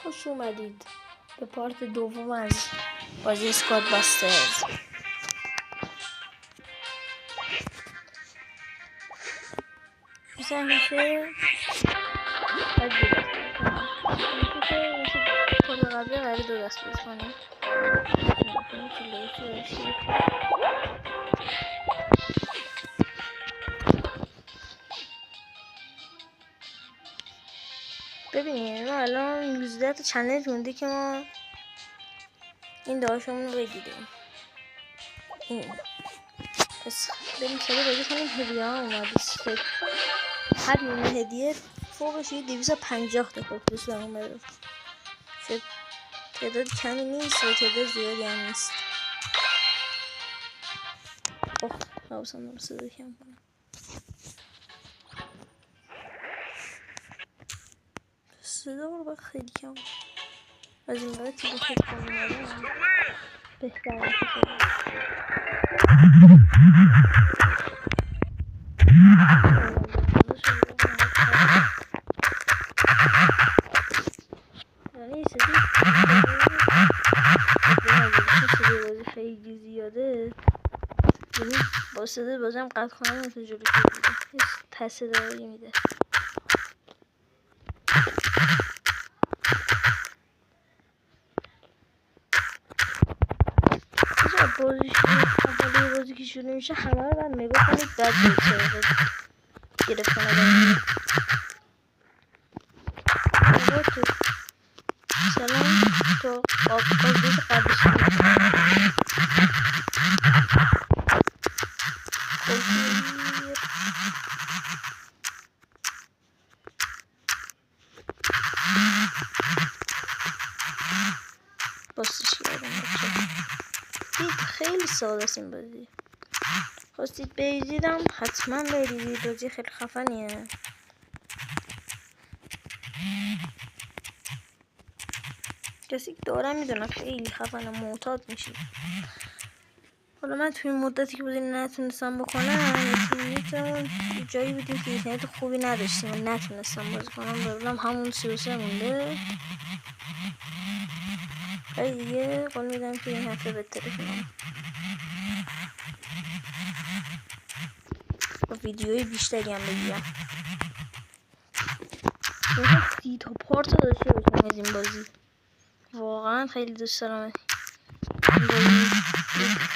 خوش اومدید به پارت دوم از بازی اسکواد باسترز. مثل همیشه باید دو دست پارت قبلی قرار دو دست بازی کنیم. ببینید ما الان 11 تا چالش مونده که ما این داشمون رو بگیریم. این پس بریم سری بازی کنیم. هدیه ها اومده هر یونه هدیه فوقش یه 250 تا کاکتوس اومده. تعداد کمی نیست و تعداد زیادی هم نیست. حواسم دارم صدا کم کنم. صدا رو باید خیلی کم کنم. از این باید تیبه خیلی کم اومده بهتر میشه. خیلی زیاده یعنی با صدا بازم قطع کنم و تو جلو که تاثیر داری میده. بازی که شروع میشه همه رو باید نگاه کنید بعد برید گرفتن آدم. سلام تو بازی قبلش باستش کردم. خیلی ساده است این بازی. خواستید بریزیدم حتما بریزید. بازی خیلی خفنیه. کسی که دارم میدونم خیلی خفنه. معتاد میشید. حالا من توی مدتی که بازی نتونستم بکنم جایی بودیم که اینترنت خوبی نداشتیم و نتونستم بازی کنم. ببینم همون 33 مونده. خیلی دیگه قول میدم که این هفته بهتره کنم با ویدیوی بیشتری هم بگیرم. 30 تا پارت داشته باشم از این بازی. واقعا خیلی دوست دارم این بازی.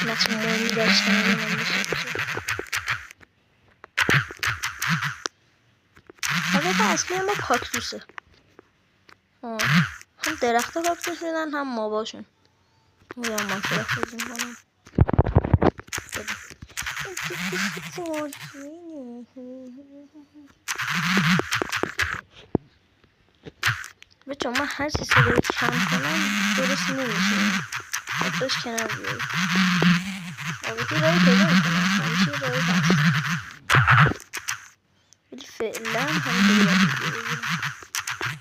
نقش مهمی داشتن هدف اصلی ما کاکتوسه. هم درخت کاکتوس شدن هم ماباشون. میرم من درخت بازی کنم. بچه من هر چیزی رو کم کنم درست نمیشه. باید کنار بیارید. البته رایی پیدا میکنم. همیشه رایی هست. ولی فعلا همینطوری باید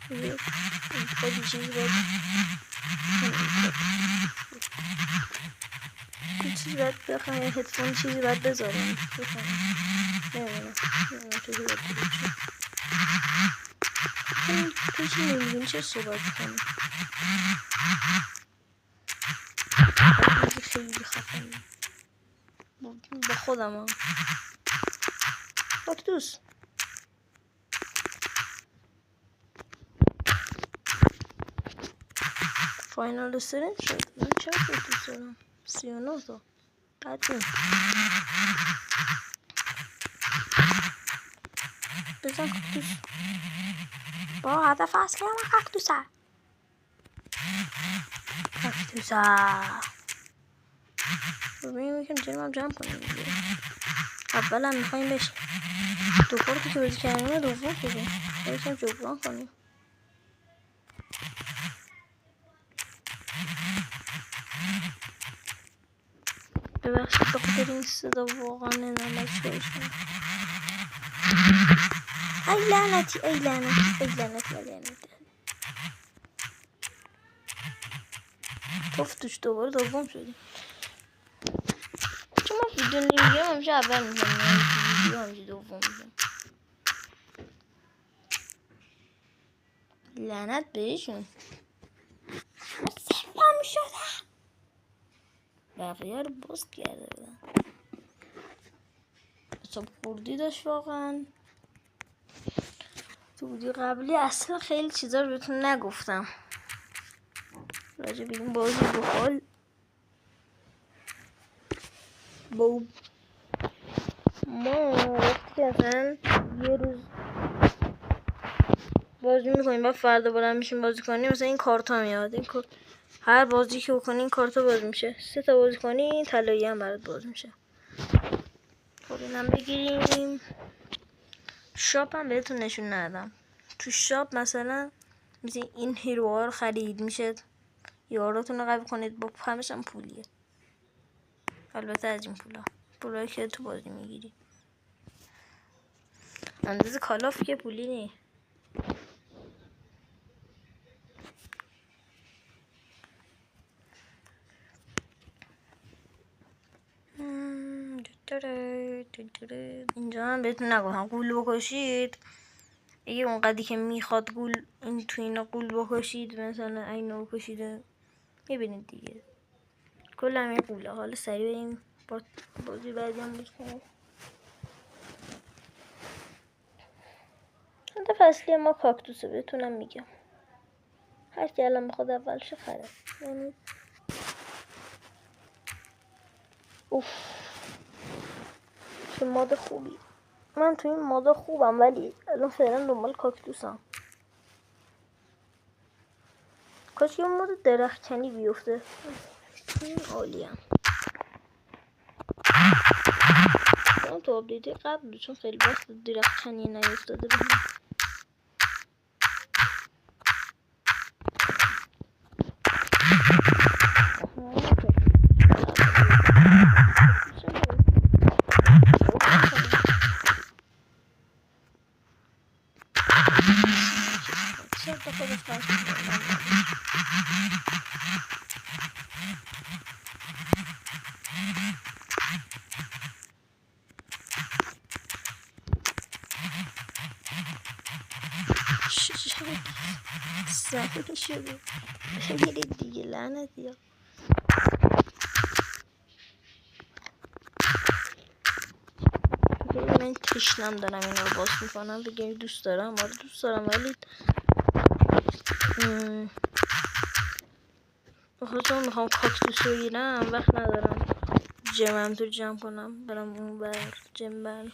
بگیریم. خیلی چیزی باید یه چیزی باید بخواهم. یه هدفون چیزی باید بذارم. نمیدونم چیزی باید بگیرم. تو چی نمیدونی چه صحبت کنم. خیلی خفنی با خودم هم کاکتوس فاینال سرین شد. من چرا کاکتوس دارم 39 تا قدیم. بزن کاکتوس با هدف اصلی همه کاکتوسه. ببینیم یکم جرم جمع کنیم دیگه. اول هم میخواییم بشه دو پارتی که بازی کردیم دوم شدیم. یکم جبران کنیم. ببخشید بخاطر این صدا واقعا نمیدونم چیکارش کنم. ای لعنتی ای لعنتی ای لعنتی ای لعنتی توفتوش دوباره دوم شدیم. چون ما ویدیو نمیگیم همیشه اول میزنیم. ویدیو همیشه دوم میزنیم. لعنت بهشون. شدم. بقیه رو بست کرده بودن. حساب خوردی داشت واقعا. تو ویدیو قبلی اصلا خیلی چیزا رو بهتون نگفتم راجع به این بازی بخال. با ما وقتی اصلا یه روز بازی میکنیم و فردا بلند میشیم بازی کنیم، مثلا این کارتا میاد. این هر بازی که بکنی این کارتا باز میشه. 3 تا بازی کنی طلایی هم برات باز میشه. خب اینم بگیریم. شاپ هم بهتون نشون ندادم. تو شاپ مثلا مثل این هیروها رو خرید میشه، یاراتون رو قوی کنید با همش هم پولیه. البته از این پولایی که تو بازی میگیری اندازه کالاف که پولی نی. اینجا هم بهتون نگفتم گول بکشید. اگه اونقدری که میخواد گول این تو اینا گول بکشید، مثلا اینو بکشید میبینید دیگه. کل همین گوله. حالا سریع بریم بازی بعدی هم بود کنیم. هدف اصلی ما کاکتوسه بهتونم میگم. هر کی الان بخواد اولش خره. یعنی اوف چه ماد خوبی. من تو این مادا خوبم ولی الان فعلا دنبال کاکتوسم. کاش یه مود درختکنی بیفته. این عالیم. اون تو آپدیت قبل چون خیلی وقت درختکنی نیفتاده بهم. زمین شده میرید دیگه لعنتی ها. من تشنم دارم اینا رو باز میکنم. بگیم دوست دارم. آره دوست دارم ولی چون میخوام کاکتوس رو بگیرم وقت ندارم جمعم تو جمع کنم برم اون بر جمع بر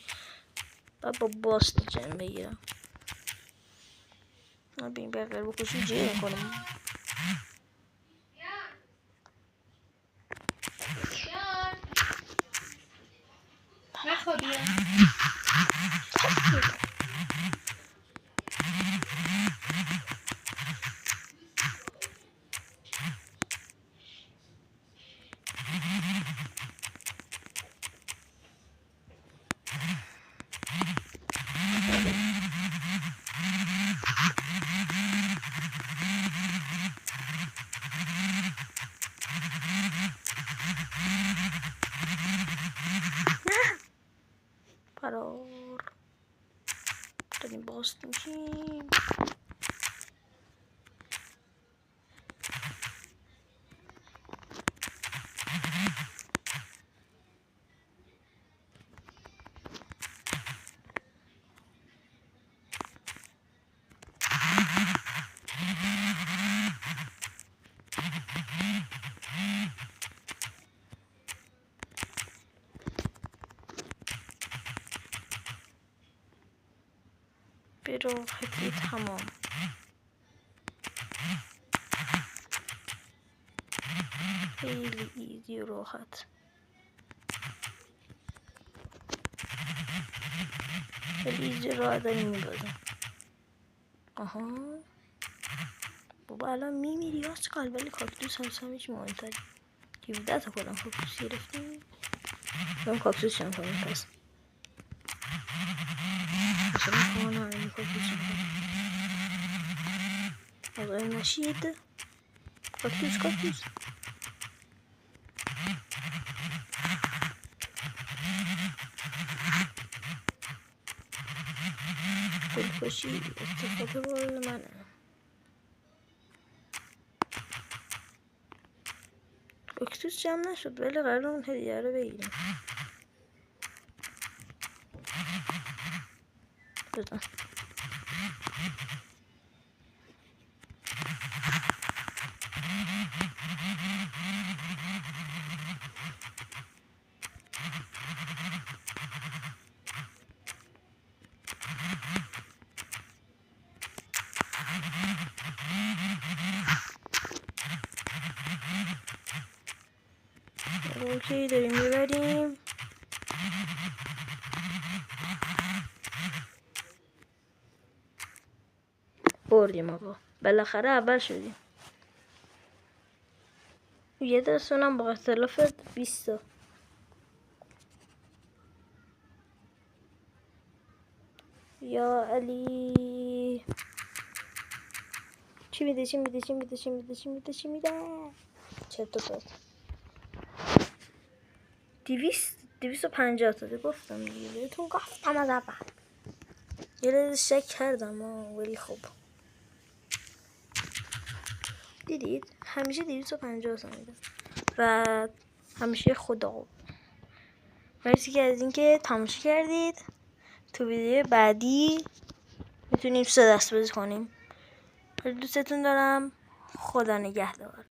و با باست جمع بگیرم. بین بقیه بکشی جمع کنم. نخوابیم فرار داریم باست میشیم. به راحتی تمام. خیلی ایزی و راحت. خیلی ایزی و راحت داریم میبازیم. آها بابا الان میمیری آسکال ولی کاکتوس هم هیچ مهمتری. 17 تا کلم کاکتوس گرفتیم. برم کاکتوس جمع کنیم پس. مثلا کنم این کاکتوس آقای نشید. کاکتوس گلکشی اتفاق باز منه. اکتوس جمع نشد ولی قرار اون هدیه رو بگیریم. بزن. اوکی داریم میبریم. بردیم آقا، بالاخره اول شدیم. یه دستونم با اختلاف 20 تا. یا علی چی میده چی میده چی میده چی میده چی میده چی میده چطور شد 250 تا گفتم دیگه بهتون گفتم از اول. یه لحظه شک کردم ولی خب دیدید همیشه 250 تا میده و همیشه خدا. مرسی که از اینکه تماشا کردید. تو ویدیو بعدی میتونیم 3 دست بازی کنیم. خیلی دوستتون دارم. خدا نگهدار.